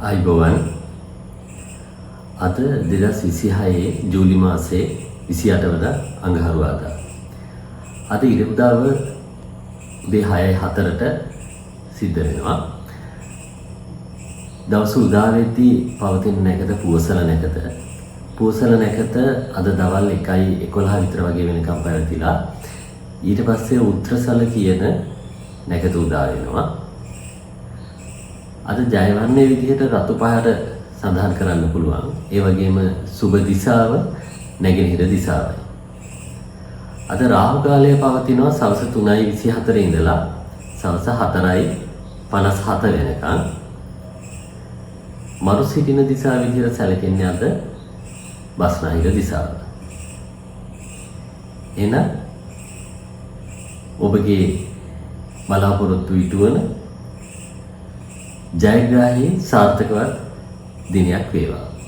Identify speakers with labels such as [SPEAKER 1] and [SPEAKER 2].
[SPEAKER 1] අයිබෝවන් අද 2026 ජූලි මාසයේ 28 වන අඟහරුවාදා. අද ඉරිදාව උදේ 6:04ට සිද්ධ වෙනවා. දවස උදා වෙද්දී පවතින නැකත පුවසල නැකත. පුවසල නැකත අද දවල් 1:11 විතර වගේ වෙනකම් පැවතිලා ඊට පස්සේ උත්තරසල කියන නැකත උදා වෙනවා. අද ජයවන්නේ විදිහට රතු පහට සඳහන් කරන්න පුළුවන්. ඒ වගේම සුබ දිශාව නැගෙනහිර දිශාවයි. අද රාහු කාලය පවතිනවා සවස් 3:24 ඉඳලා සවස් 4:57 වෙනකම්. මරු සිටින දිශාව විදිහට සැලකෙන්නේ අද බස්නාහිර දිශාව. එන ඔබගේ බලාපොරොත්තු ඉටුවන ජයග්‍රාහී සාර්ථකවත් දිනයක් වේවා.